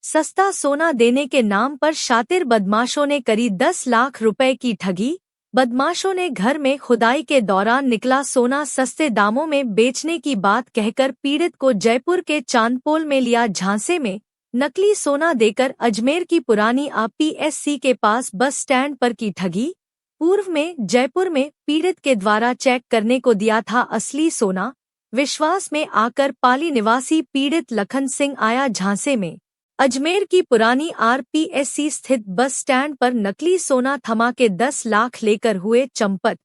सस्ता सोना देने के नाम पर शातिर बदमाशों ने करी 10 लाख रुपए की ठगी। बदमाशों ने घर में खुदाई के दौरान निकला सोना सस्ते दामों में बेचने की बात कहकर पीड़ित को जयपुर के चांदपोल में लिया झांसे में। नकली सोना देकर अजमेर की पुरानी आरपीएससी के पास बस स्टैंड पर की ठगी। पूर्व में जयपुर में पीड़ित के द्वारा चेक करने को दिया था असली सोना। विश्वास में आकर पाली निवासी पीड़ित लखन सिंह आया झांसे में। अजमेर की पुरानी आरपीएससी स्थित बस स्टैंड पर नकली सोना थमा के 10 लाख लेकर हुए चंपत।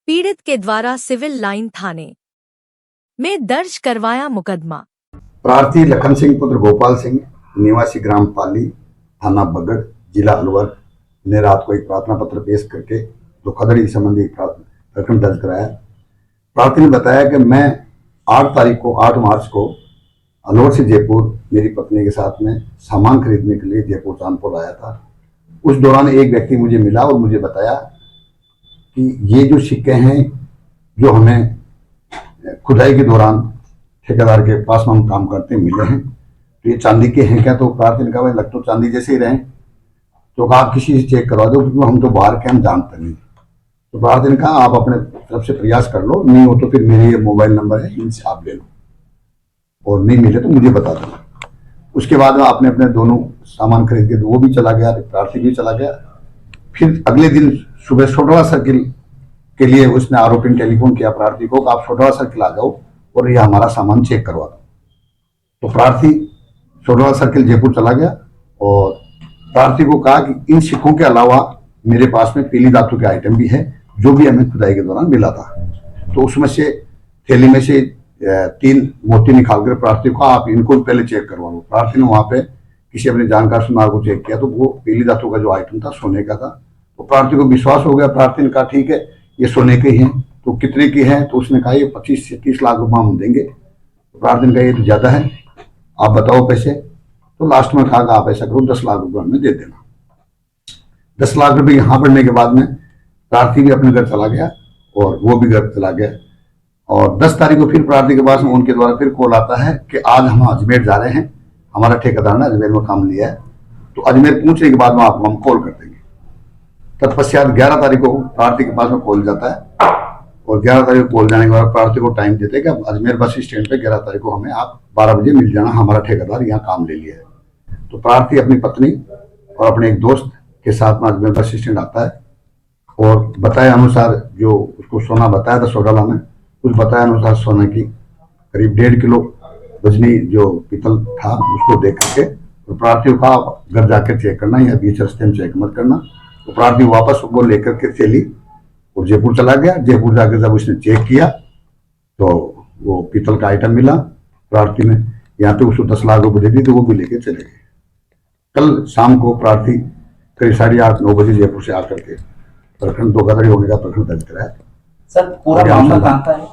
पीड़ित के द्वारा सिविल लाइन थाने में दर्ज करवाया मुकदमा। प्रार्थी लखन सिंह पुत्र गोपाल सिंह निवासी ग्राम पाली थाना बगड़ जिला अलवर ने रात को एक प्रार्थना पत्र पेश करके धोखाधड़ी संबंधी प्रकरण दर्ज कराया। प्रार्थी ने बताया कि मैं 8 मार्च को अलवर से जयपुर मेरी पत्नी के साथ में सामान खरीदने के लिए जयपुर चांदपोल आया था। उस दौरान एक व्यक्ति मुझे मिला और मुझे बताया कि ये जो सिक्के हैं जो हमें खुदाई के दौरान ठेकेदार के पास में हम काम करते मिले हैं, तो ये चांदी के हैं क्या? तो प्रार्थी ने कहा भाई लग तो चांदी जैसे ही रहे। तो कहा आप किसी से चेक करवा दो क्योंकि हम तो बाहर के हम जानते नहीं। तो प्रार्थी ने कहा आप अपने तरफ से प्रयास कर लो, नहीं हो तो फिर मेरे ये मोबाइल नंबर है, इनसे आप ले लो और नहीं मिले तो मुझे बता दो। उसके बाद में आपने अपने दोनों सामान खरीद के वो भी चला गया, प्रार्थी भी चला गया। फिर अगले दिन सुबह सोटवा सर्किल के लिए उसने आरोपी ने टेलीफोन किया प्रार्थी को कि आप सोटवा सर्किल आ जाओ और ये हमारा सामान चेक करवा दो। तो प्रार्थी सोटवा सर्किल जयपुर चला गया और प्रार्थी को कहा कि इन सिक्कों के अलावा मेरे पास में पीली धातु के आइटम भी है जो भी हमें खुदाई के दौरान मिला था। तो उसमें से थैली में से 3 मोती निकाल कर प्रार्थी को आप इनको पहले चेक करवा लो। प्रार्थी ने वहां पे किसी अपने जानकार सुनार को चेक किया तो वो पीली धातु का जो आइटम था सोने का था। तो प्रार्थी को विश्वास हो गया। प्रार्थी ने कहा ठीक है ये सोने के ही हैं। तो कितने की है? तो उसने कहा ये 25 से 30 लाख रुपए हम देंगे। तो प्रार्थी ने कहा ये तो ज्यादा है, आप बताओ पैसे। तो लास्ट में कहा आप ऐसा करो 10 लाख रुपए हमें दे देना। 10 लाख रुपए यहाँ पड़ने के बाद में प्रार्थी भी अपने घर चला गया और वो भी घर चला गया। और 10 तारीख को फिर प्रार्थी के पास में उनके द्वारा फिर कॉल आता है कि आज हम अजमेर जा रहे हैं, हमारा ठेकेदार ने अजमेर में काम लिया है, तो अजमेर पहुंचने के बाद में आपको हम कॉल कर देंगे। तत्पश्चात 11 तारीख को प्रार्थी के पास में कॉल जाता है और 11 तारीख को कॉल जाने के बाद प्रार्थी को टाइम देते हैं कि अब अजमेर बस स्टैंड पे 11 तारीख को हमें आप 12 बजे मिल जाना, हमारा ठेकेदार यहाँ काम ले लिया है। तो प्रार्थी अपनी पत्नी और अपने एक दोस्त के साथ में अजमेर बस स्टैंड आता है और बताए अनुसार जो उसको सोना बताया था सोडाला में, उस बताया अनुसार सोने की करीब 1.5 किलो वजनी जो पीतल था उसको देख करके और प्रार्थी को कहा घर जाकर चेक करना या बीच रास्ते में चेक मत करना। तो प्रार्थी वापस वो लेकर के चली और जयपुर चला गया। जयपुर जाकर जब उसने चेक किया तो वो पीतल का आइटम मिला। प्रार्थी ने यहाँ पे उसको 10 लाख रुपए दे दी तो वो भी लेके चले गए। कल शाम को प्रार्थी करीब 8:30-9 बजे जयपुर से आकर के प्रखंड धोखाधड़ी होने का प्रखंड दर्ज कराया। सर पूरा मामला कहाँ का है?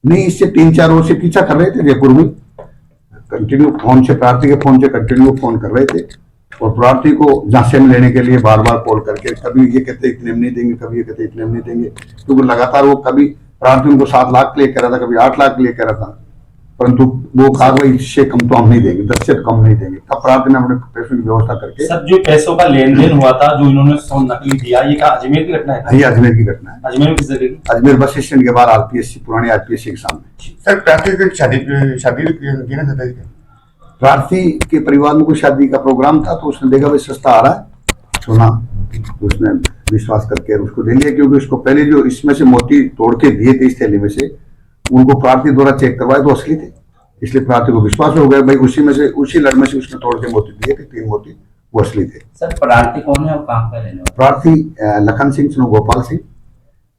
नहीं, इससे 3-4 रोज से पीछा कर रहे थे जयपुर में, कंटिन्यू फोन से प्रार्थी के फोन से कंटिन्यू फोन कर रहे थे और प्रार्थी को झांसे में लेने के लिए बार बार कॉल करके कभी ये कहते इतने में नहीं देंगे, कभी ये कहते इतने में नहीं देंगे, क्योंकि लगातार वो कभी प्रार्थी उनको 7 लाख के लिए कह रहा था, कभी 8 लाख के लिए कह रहा था, परंतु वो कहा इससे कम तो हम नहीं देंगे, 10 से कम नहीं देंगे। तब प्रार्थी ने अपने पैसों की व्यवस्था करके। सर जो पैसों का लेन देन हुआ था जो इन्होंने नकली दिया, ये क्या अजमेर की घटना है? ये अजमेर की घटना है। अजमेर में किस जगह की? अजमेर बस स्टैंड के बाहर आरपीएससी पुरानी आरपीएससी के सामने। सर प्रार्थी की शादी देना चाहता है। प्रार्थी के परिवार में कोई शादी का प्रोग्राम था तो उसने देखा भाई सस्ता आ रहा है सोना, उसने विश्वास करके उसको दे लिया, क्योंकि उसको पहले जो इसमें से मोती तोड़ के दिए थे इस थैली में से उनको प्रार्थी द्वारा चेक करवाए तो असली थे, इसलिए प्रार्थी को विश्वास हो गया भाई उसी में से उसी लड़ में से उसने तोड़ के मोती दिए थे, 3 मोती वो असली थे। सर प्रार्थी कौन है और कहाँ का रहने वाला? प्रार्थी लखन सिंह गोपाल सिंह,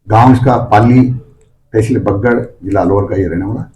गांव इसका पाली तहसील बगड़ जिला अलवर का ये रहने वाला।